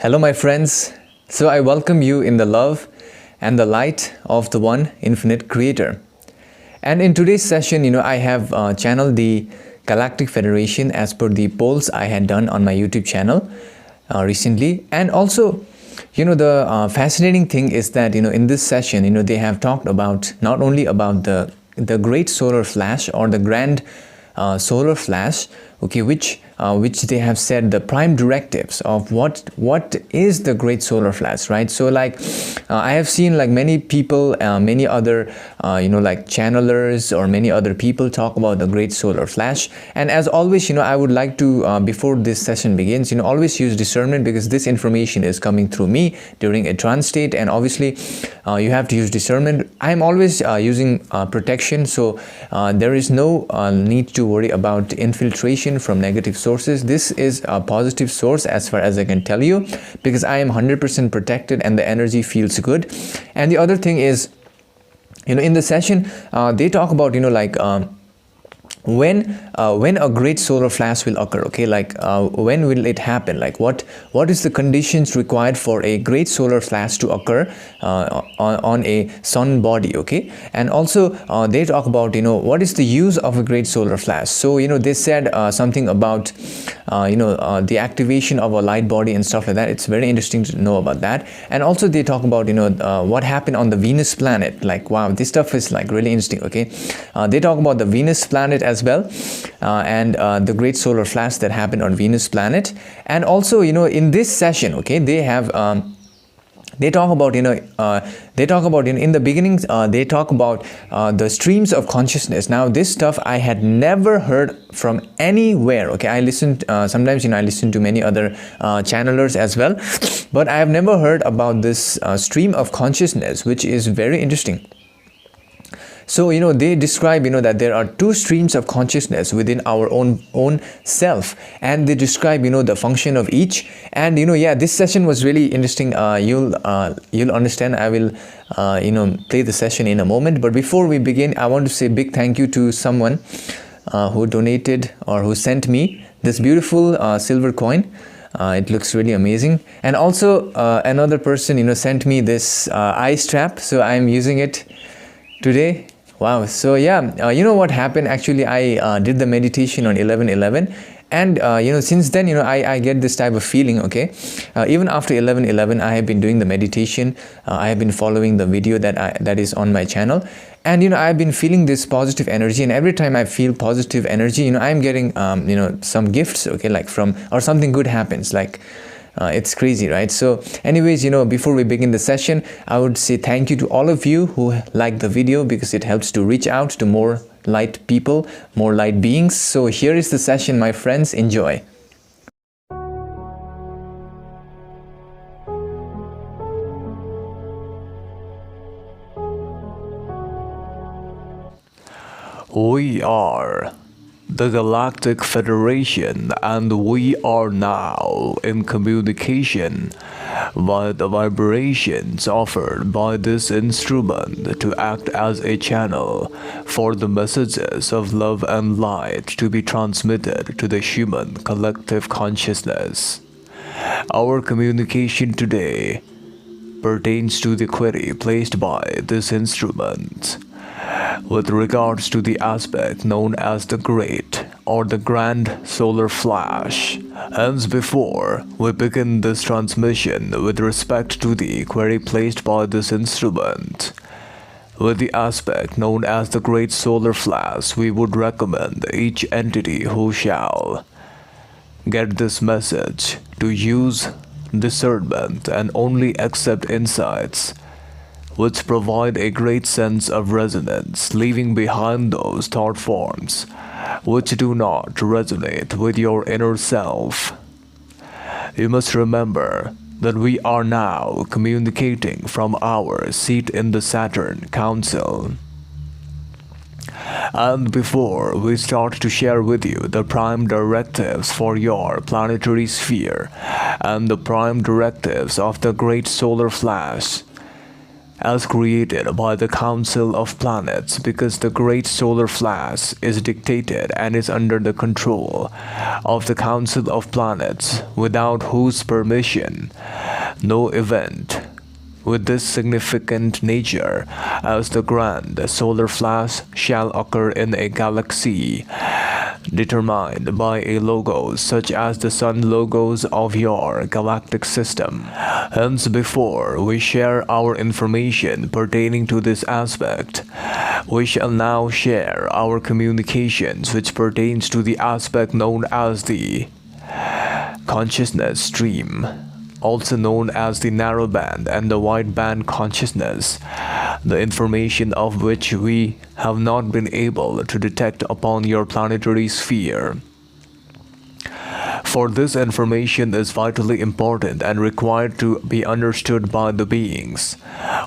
Hello, my friends. So I welcome you in the love and the light of the one infinite creator. And in today's session, I have channeled the Galactic Federation as per the polls I had done on my YouTube channel recently. And also, the fascinating thing is that, in this session, they have talked about not only about the great solar flash or the grand solar flash, okay, which they have said the prime directives of what is the great solar flash, right? So like I have seen like many people, many other like channelers or many other people talk about the great solar flash. And as always, I would like to before this session begins, always use discernment, because this information is coming through me during a trance state, and obviously you have to use discernment. I'm always using protection, so there is no need to worry about infiltration from negative sources. This is a positive source as far as I can tell you, because I am 100% protected and the energy feels good. And the other thing is, in the session they talk about when a great solar flash will occur, okay, like when will it happen, like what is the conditions required for a great solar flash to occur on a sun body, okay. And also they talk about what is the use of a great solar flash. So they said something about the activation of a light body and stuff like that. It's very interesting to know about that. And also they talk about what happened on the Venus planet. Like, wow, this stuff is like really interesting, okay. They talk about the Venus planet as well, and the great solar flash that happened on Venus planet. And also in this session, okay, they have they talk about in the beginning they talk about the streams of consciousness. Now this stuff I had never heard from anywhere, okay. I listened sometimes I listen to many other channelers as well, but I have never heard about this stream of consciousness, which is very interesting. So they describe that there are two streams of consciousness within our own self, and they describe the function of each. And yeah, this session was really interesting. You'll understand. I will play the session in a moment, but before we begin, I want to say a big thank you to someone who donated or who sent me this beautiful silver coin. It looks really amazing. And also another person sent me this eye strap, so I'm using it today. Wow. So yeah, what happened actually, I did the meditation on 11/11, and since then I get this type of feeling, okay. Even after 11/11 I have been doing the meditation. I have been following the video that is on my channel, and I've been feeling this positive energy, and every time I feel positive energy, I'm getting some gifts, okay, like from, or something good happens, like it's crazy, right? So anyways, before we begin the session, I would say thank you to all of you who like the video, because it helps to reach out to more light people, more light beings. So here is the session, my friends. Enjoy. We are the Galactic Federation, and we are now in communication with the vibrations offered by this instrument to act as a channel for the messages of love and light to be transmitted to the human collective consciousness. Our communication today pertains to the query placed by this instrument with regards to the aspect known as the great or the grand solar flash. Hence, before we begin this transmission with respect to the query placed by this instrument with the aspect known as the great solar flash, we would recommend each entity who shall get this message to use discernment and only accept insights which provide a great sense of resonance, leaving behind those thought forms which do not resonate with your inner self. You must remember that we are now communicating from our seat in the Saturn Council. And before we start to share with you the prime directives for your planetary sphere and the prime directives of the great solar flash, as created by the Council of Planets, because the Great Solar Flash is dictated and is under the control of the Council of Planets, without whose permission no event with this significant nature as the grand solar flash shall occur in a galaxy determined by a logo such as the sun logos of your galactic system. Hence, before we share our information pertaining to this aspect, we shall now share our communications which pertains to the aspect known as the consciousness stream, also known as the narrowband and the wideband consciousness, the information of which we have not been able to detect upon your planetary sphere. For this information is vitally important and required to be understood by the beings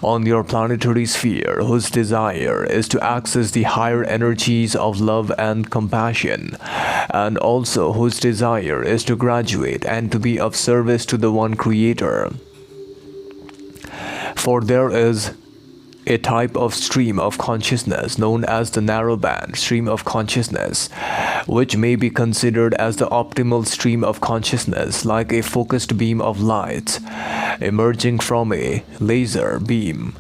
on your planetary sphere whose desire is to access the higher energies of love and compassion, and also whose desire is to graduate and to be of service to the one Creator. For there is a type of stream of consciousness known as the narrowband stream of consciousness, which may be considered as the optimal stream of consciousness, like a focused beam of light emerging from a laser beam.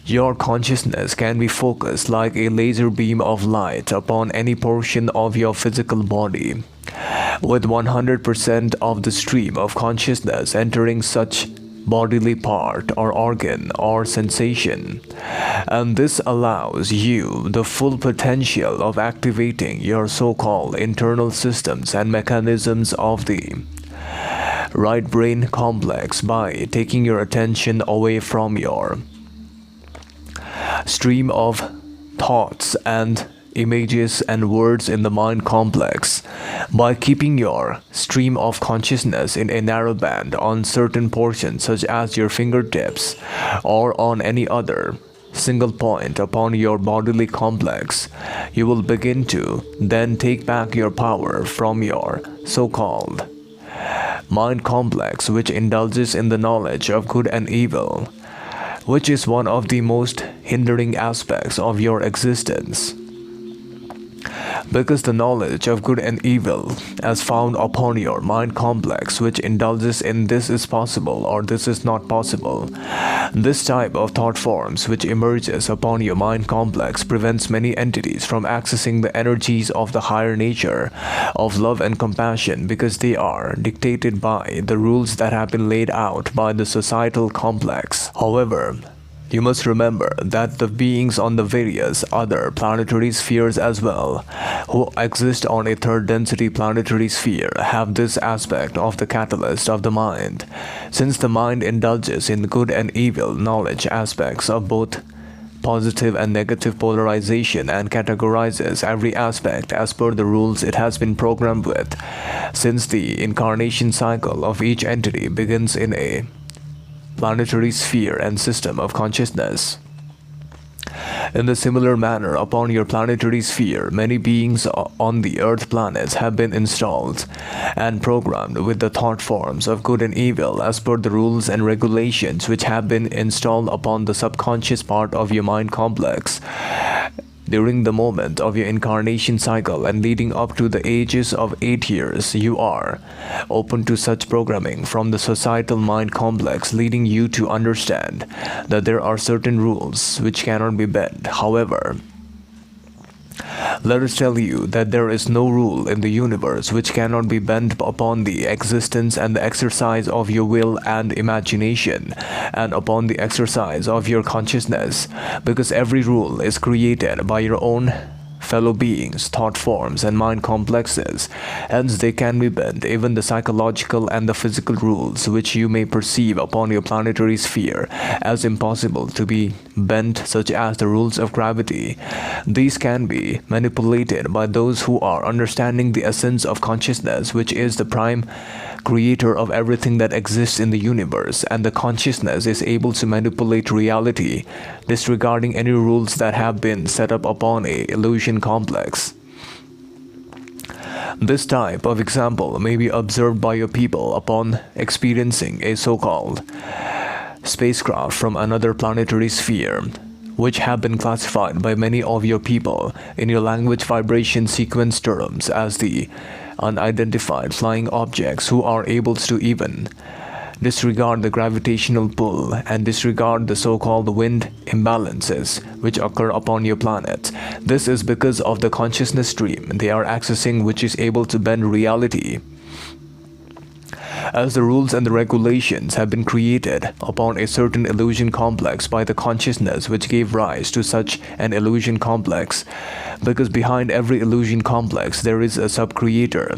Your consciousness can be focused like a laser beam of light upon any portion of your physical body, with 100% of the stream of consciousness entering such bodily part or organ or sensation, and this allows you the full potential of activating your so-called internal systems and mechanisms of the right brain complex by taking your attention away from your stream of thoughts and images and words in the mind complex, by keeping your stream of consciousness in a narrow band on certain portions such as your fingertips or on any other single point upon your bodily complex. You will begin to then take back your power from your so-called mind complex, which indulges in the knowledge of good and evil, which is one of the most hindering aspects of your existence. Because the knowledge of good and evil as found upon your mind complex, which indulges in this is possible or this is not possible, this type of thought forms which emerges upon your mind complex prevents many entities from accessing the energies of the higher nature of love and compassion, because they are dictated by the rules that have been laid out by the societal complex. However, you must remember that the beings on the various other planetary spheres as well, who exist on a third density planetary sphere, have this aspect of the catalyst of the mind, since the mind indulges in good and evil knowledge aspects of both positive and negative polarization and categorizes every aspect as per the rules it has been programmed with, since the incarnation cycle of each entity begins in a planetary sphere and system of consciousness. In the similar manner, upon your planetary sphere, many beings on the Earth planets have been installed and programmed with the thought forms of good and evil as per the rules and regulations which have been installed upon the subconscious part of your mind complex during the moment of your incarnation cycle and leading up to the ages of 8 years. You are open to such programming from the societal mind complex, leading you to understand that there are certain rules which cannot be bent. However, let us tell you that there is no rule in the universe which cannot be bent upon the existence and the exercise of your will and imagination, and upon the exercise of your consciousness, because every rule is created by your own fellow beings, thought forms, and mind complexes. Hence, they can be bent, even the psychological and the physical rules which you may perceive upon your planetary sphere as impossible to be bent, such as the rules of gravity. These can be manipulated by those who are understanding the essence of consciousness, which is the prime creator of everything that exists in the universe, and the consciousness is able to manipulate reality, disregarding any rules that have been set up upon a illusion complex. This type of example may be observed by your people upon experiencing a so-called spacecraft from another planetary sphere, which have been classified by many of your people in your language vibration sequence terms as the unidentified flying objects who are able to even disregard the gravitational pull and disregard the so-called wind imbalances which occur upon your planet. This is because of the consciousness stream they are accessing, which is able to bend reality. As the rules and the regulations have been created upon a certain illusion complex by the consciousness which gave rise to such an illusion complex, because behind every illusion complex there is a sub-creator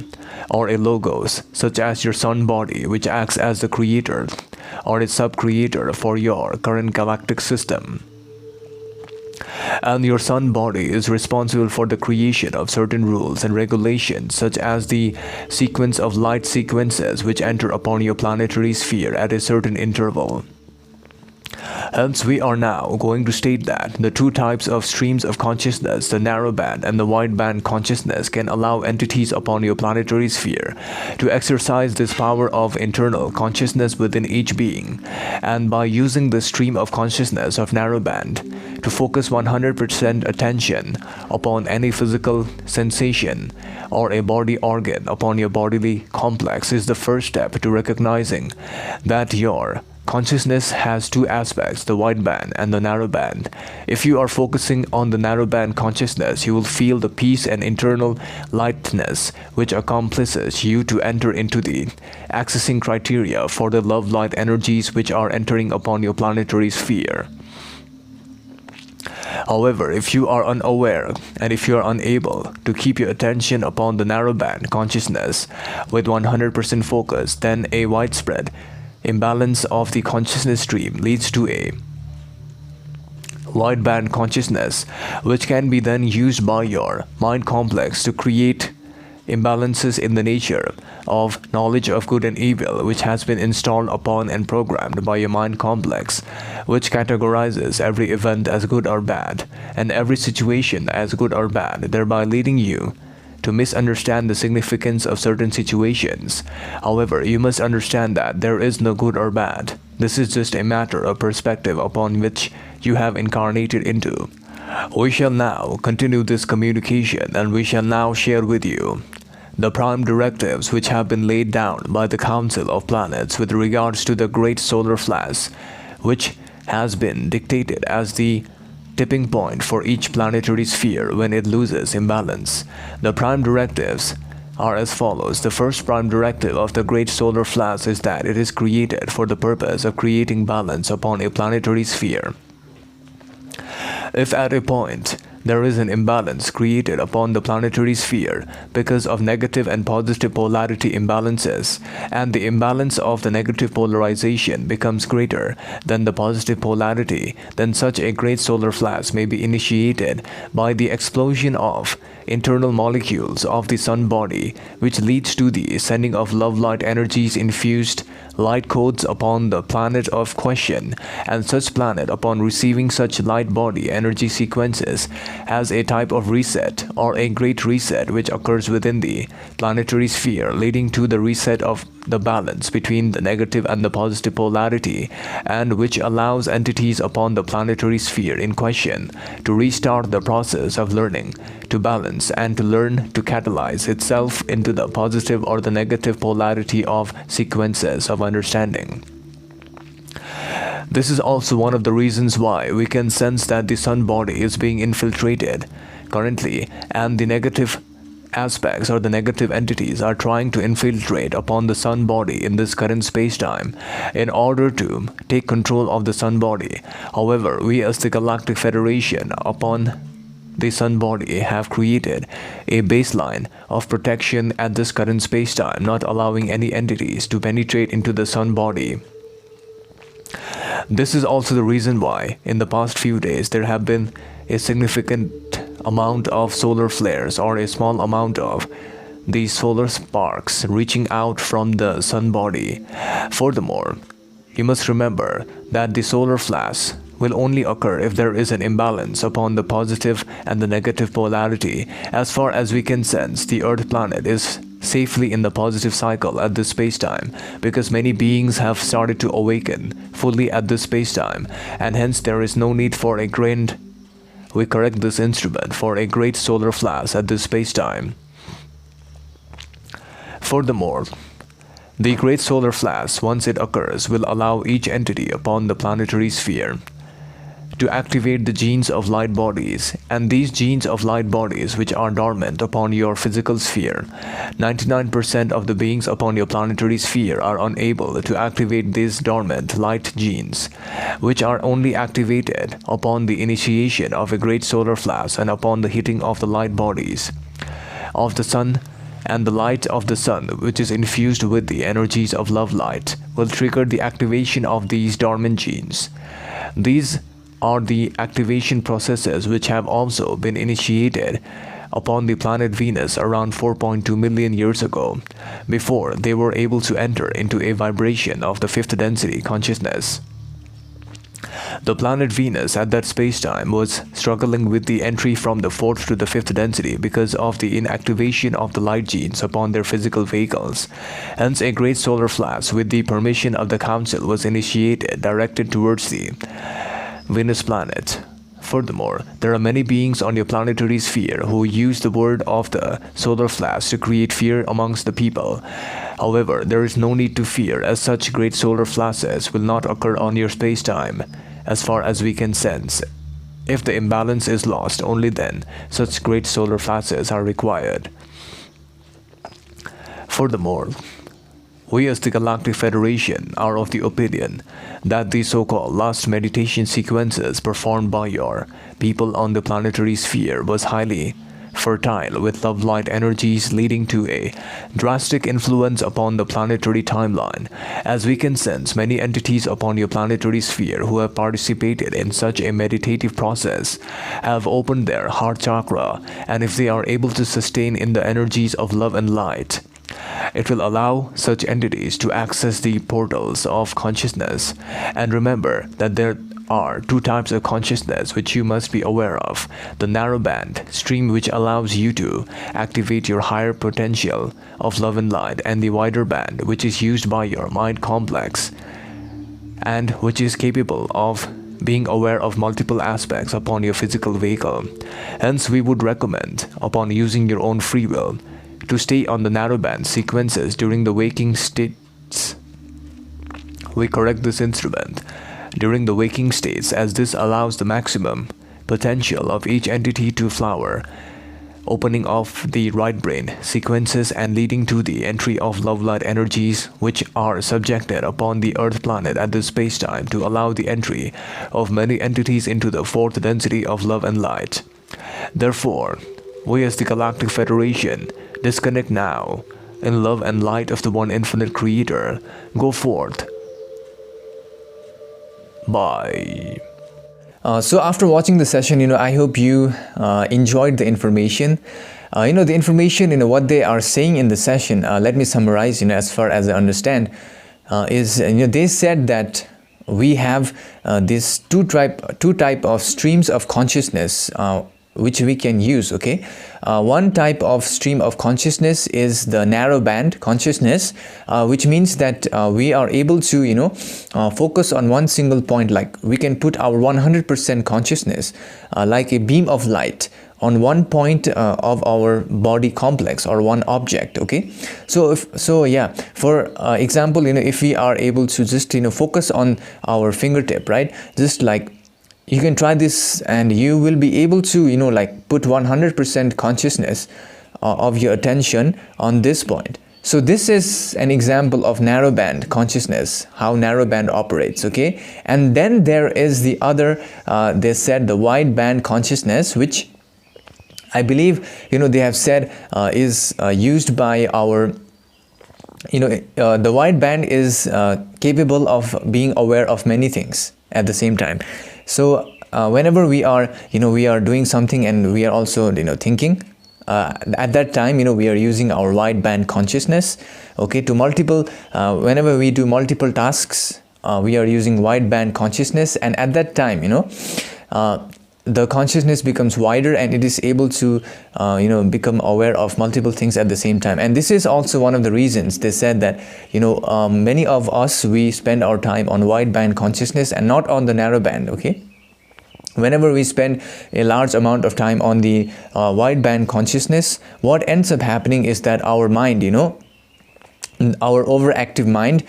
or a logos, such as your sun body, which acts as the creator or a sub-creator for your current galactic system. And your sun body is responsible for the creation of certain rules and regulations, such as the sequence of light sequences which enter upon your planetary sphere at a certain interval. Hence, we are now going to state that the two types of streams of consciousness, the narrowband and the wideband consciousness, can allow entities upon your planetary sphere to exercise this power of internal consciousness within each being, and by using the stream of consciousness of narrowband to focus 100% attention upon any physical sensation or a body organ upon your bodily complex is the first step to recognizing that your consciousness has two aspects, the wideband and the narrowband. If you are focusing on the narrowband consciousness, you will feel the peace and internal lightness which accomplishes you to enter into the accessing criteria for the love light energies which are entering upon your planetary sphere. However, if you are unaware and if you are unable to keep your attention upon the narrowband consciousness with 100% focus, then a widespread imbalance of the consciousness stream leads to a wideband consciousness, which can be then used by your mind complex to create imbalances in the nature of knowledge of good and evil, which has been installed upon and programmed by your mind complex, which categorizes every event as good or bad and every situation as good or bad, thereby leading you to misunderstand the significance of certain situations. However, you must understand that there is no good or bad. This is just a matter of perspective upon which you have incarnated into. We shall now continue this communication, and we shall now share with you the prime directives which have been laid down by the Council of Planets with regards to the Great Solar Flash, which has been dictated as the tipping point for each planetary sphere when it loses imbalance. The prime directives are as follows. The first prime directive of the Great Solar Flash is that it is created for the purpose of creating balance upon a planetary sphere. If at a point there is an imbalance created upon the planetary sphere because of negative and positive polarity imbalances, and the imbalance of the negative polarization becomes greater than the positive polarity, then such a great solar flash may be initiated by the explosion of internal molecules of the sun body, which leads to the sending of love light energies infused light codes upon the planet of question, and such planet, upon receiving such light body energy sequences, has a type of reset or a great reset which occurs within the planetary sphere, leading to the reset of the balance between the negative and the positive polarity, and which allows entities upon the planetary sphere in question to restart the process of learning to balance and to learn to catalyze itself into the positive or the negative polarity of sequences of understanding. This is also one of the reasons why we can sense that the sun body is being infiltrated currently, and the negative aspects or the negative entities are trying to infiltrate upon the sun body in this current space-time in order to take control of the sun body. However, we as the Galactic Federation upon the sun body have created a baseline of protection at this current space-time, not allowing any entities to penetrate into the sun body. This is also the reason why in the past few days there have been a significant amount of solar flares or a small amount of these solar sparks reaching out from the sun body. Furthermore, you must remember that the solar flash will only occur if there is an imbalance upon the positive and the negative polarity. As far as we can sense, the Earth planet is safely in the positive cycle at this space-time, because many beings have started to awaken fully at this space-time, and hence there is no need for a grand, we correct this instrument, for a great solar flash at this space-time. Furthermore, the great solar flash, once it occurs, will allow each entity upon the planetary sphere to activate the genes of light bodies, and these genes of light bodies which are dormant upon your physical sphere, 99% of the beings upon your planetary sphere are unable to activate these dormant light genes, which are only activated upon the initiation of a great solar flash and upon the hitting of the light bodies of the sun, and the light of the sun, which is infused with the energies of love light, will trigger the activation of these dormant genes. These are the activation processes which have also been initiated upon the planet Venus around 4.2 million years ago, before they were able to enter into a vibration of the fifth density consciousness. The planet Venus at that space-time was struggling with the entry from the fourth to the fifth density because of the inactivation of the light genes upon their physical vehicles. Hence, a great solar flash with the permission of the Council was initiated, directed towards the Venus planet. Furthermore, there are many beings on your planetary sphere who use the word of the solar flash to create fear amongst the people. However, there is no need to fear, as such great solar flashes will not occur on your space-time, as far as we can sense. If the imbalance is lost, only then such great solar flashes are required. Furthermore, we as the Galactic Federation are of the opinion that the so-called last meditation sequences performed by your people on the planetary sphere was highly fertile with love light energies, leading to a drastic influence upon the planetary timeline. As we can sense, many entities upon your planetary sphere who have participated in such a meditative process have opened their heart chakra, and if they are able to sustain in the energies of love and light, it will allow such entities to access the portals of consciousness. And remember that there are two types of consciousness which you must be aware of: the narrow band stream, which allows you to activate your higher potential of love and light, and the wider band, which is used by your mind complex and which is capable of being aware of multiple aspects upon your physical vehicle. Hence, we would recommend, upon using your own free will, to stay on the narrowband sequences during the waking states. We correct this instrument during the waking states, as this allows the maximum potential of each entity to flower, opening off the right brain sequences and leading to the entry of love light energies which are subjected upon the Earth planet at this space-time, to allow the entry of many entities into the fourth density of love and light. Therefore, we as the Galactic Federation disconnect now in love and light of the one infinite creator. Go forth. Bye. So after watching the session, I hope you enjoyed the information. The information, what they are saying in the session, let me summarize, as far as I understand, is, they said that we have these two type of streams of consciousness which we can use, okay? One type of stream of consciousness is the narrow band consciousness, which means that we are able to, focus on one single point. Like, we can put our 100% consciousness like a beam of light on one point of our body complex or one object, okay? So for example, if we are able to just focus on our fingertip, right? Just like, you can try this and you will be able to like put 100% consciousness of your attention on this point. So this is an example of narrowband consciousness, how narrowband operates, okay? And then there is the other, they said, the wideband consciousness, which I believe they have said is used by our the wideband is capable of being aware of many things at the same time. So whenever we are we are doing something and we are also thinking, at that time we are using our wideband consciousness, okay, to multiple whenever we do multiple tasks, we are using wideband consciousness, and at that time the consciousness becomes wider and it is able to become aware of multiple things at the same time. And this is also one of the reasons they said that many of us, we spend our time on wide band consciousness and not on the narrow band. Okay, whenever we spend a large amount of time on the wide band consciousness, what ends up happening is that our mind, our overactive mind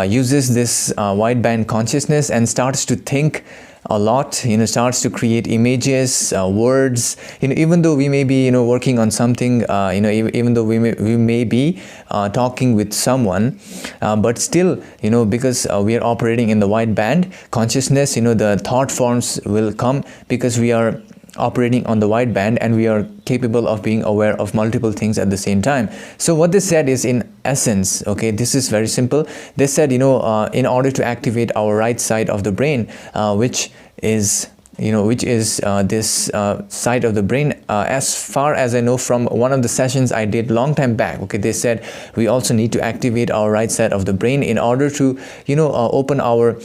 uses this wide band consciousness and starts to think a lot, starts to create images, words, even though we may be, working on something, even though we may be talking with someone, but still, because we are operating in the wide band consciousness, the thought forms will come because we are operating on the wide band and we are capable of being aware of multiple things at the same time. So what they said is, in essence, okay, this is very simple. They said, in order to activate our right side of the brain, which is this side of the brain, as far as I know from one of the sessions I did long time back, okay, they said we also need to activate our right side of the brain in order to open our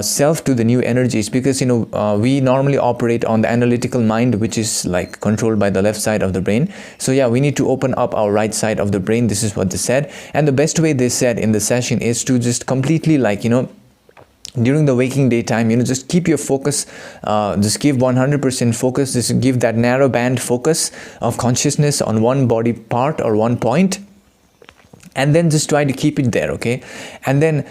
self to the new energies, because we normally operate on the analytical mind, which is like controlled by the left side of the brain. So yeah, we need to open up our right side of the brain. This is what they said. And the best way, they said in the session, is to just completely during the waking daytime, just keep your focus, just give 100% focus, just give that narrow band focus of consciousness on one body part or one point, and then just try to keep it there. Okay, and then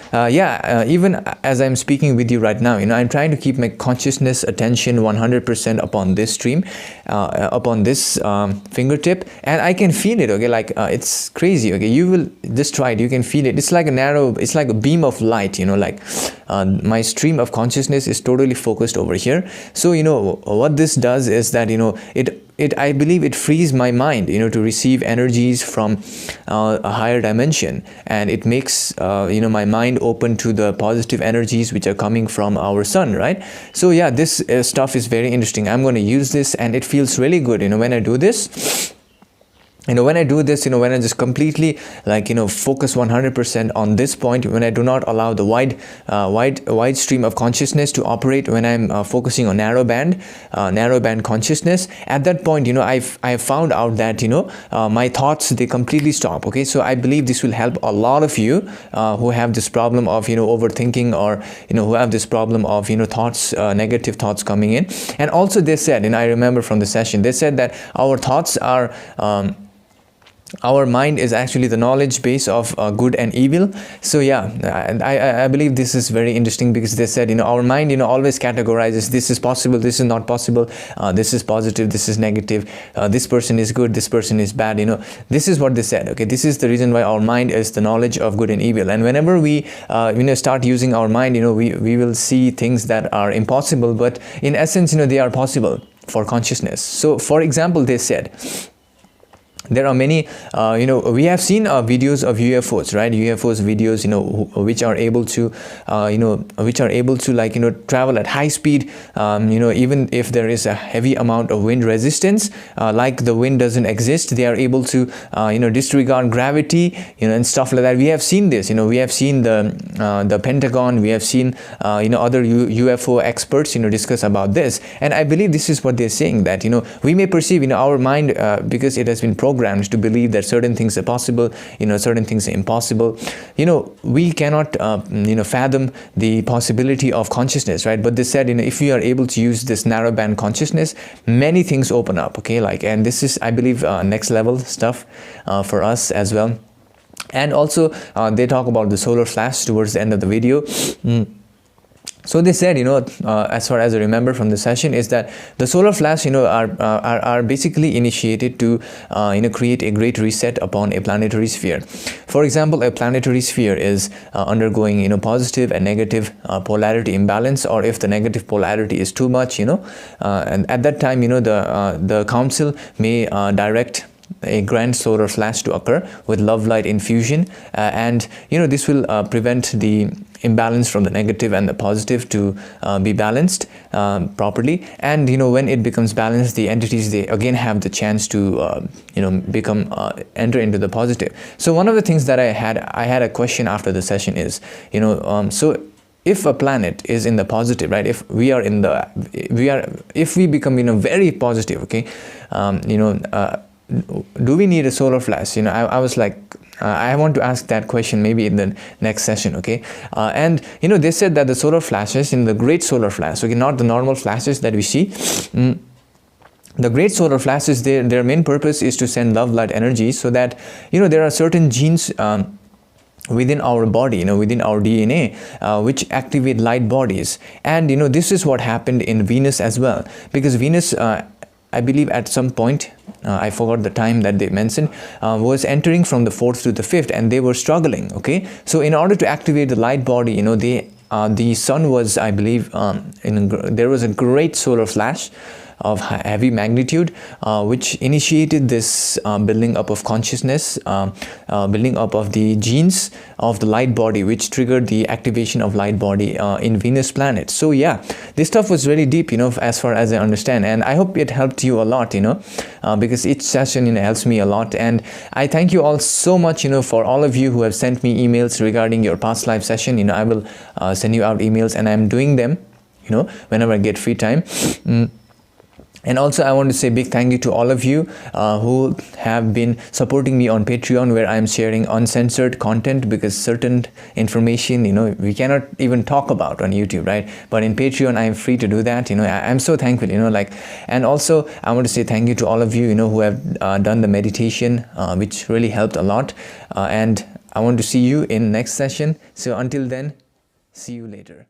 even as I'm speaking with you right now, I'm trying to keep my consciousness attention 100% upon this stream, upon this fingertip, and I can feel it. Okay, like it's crazy. Okay, you will just try it, you can feel it. It's like a beam of light, my stream of consciousness is totally focused over here. So what this does is that I believe it frees my mind to receive energies from a higher dimension, and it makes my mind open to the positive energies which are coming from our sun, right? So yeah, this stuff is very interesting. I'm going to use this and it feels really good when I do this. When I do this, when I just completely focus 100% on this point, when I do not allow the wide stream of consciousness to operate, when I'm focusing on narrow band consciousness, at that point, I've found out that, my thoughts, they completely stop. Okay, so I believe this will help a lot of you who have this problem of, overthinking, or, who have this problem of, thoughts, negative thoughts coming in. And also they said, and I remember from the session, they said that our thoughts are, our mind is actually the knowledge base of good and evil. So yeah, I believe this is very interesting, because they said, our mind, always categorizes, this is possible, this is not possible, this is positive, this is negative, this person is good, this person is bad. This is what they said. Okay, this is the reason why our mind is the knowledge of good and evil. And whenever we start using our mind, we will see things that are impossible, but in essence, they are possible for consciousness. So for example, they said, there are many, we have seen videos of UFOs, right? UFOs videos, which are able to, travel at high speed, even if there is a heavy amount of wind resistance, like the wind doesn't exist, they are able to, disregard gravity, and stuff like that. We have seen this, we have seen the Pentagon, we have seen, other UFO experts, discuss about this. And I believe this is what they're saying, that, we may perceive, our mind, because it has been programmed to believe that certain things are possible, certain things are impossible. We cannot, fathom the possibility of consciousness, right? But they said, if we are able to use this narrow band consciousness, many things open up. Okay, and this is, I believe, next level stuff for us as well. And also, they talk about the solar flash towards the end of the video. So they said, as far as I remember from the session, is that the solar flash, are basically initiated to, create a great reset upon a planetary sphere. For example, a planetary sphere is undergoing, positive and negative polarity imbalance, or if the negative polarity is too much, and at that time, the council may direct a grand solar flash to occur with love light infusion, and this will prevent the imbalance from the negative and the positive to be balanced properly. And when it becomes balanced, the entities, they again have the chance to become enter into the positive. So one of the things that I had a question after the session is, so if a planet is in the positive, right, if we are in the if we become, you know, very positive, okay, you know, do we need a solar flash? You know, I was like, I want to ask that question maybe in the next session, okay. And you know, they said that the solar flashes in the great solar flash, okay, not the normal flashes that we see, the great solar flashes, their main purpose is to send love light energy, so that, you know, there are certain genes within our body, you know, within our DNA, which activate light bodies. And you know, this is what happened in Venus as well, because Venus, I believe at some point, I forgot the time that they mentioned, was entering from the 4th to the 5th, and they were struggling, okay. So in order to activate the light body, you know, the sun was, I believe, there was a great solar flash of heavy magnitude, which initiated this building up of consciousness, building up of the genes of the light body, which triggered the activation of light body in Venus planet. So yeah, this stuff was really deep, you know, as far as I understand, and I hope it helped you a lot, you know, because each session, you know, helps me a lot. And I thank you all so much, you know, for all of you who have sent me emails regarding your past life session. You know, I will send you out emails, and I'm doing them, you know, whenever I get free time. And also, I want to say big thank you to all of you who have been supporting me on Patreon, where I'm sharing uncensored content, because certain information, you know, we cannot even talk about on YouTube, right? But in Patreon, I'm free to do that. You know, I'm so thankful, you know, like. And also, I want to say thank you to all of you, you know, who have done the meditation, which really helped a lot. And I want to see you in next session. So until then, see you later.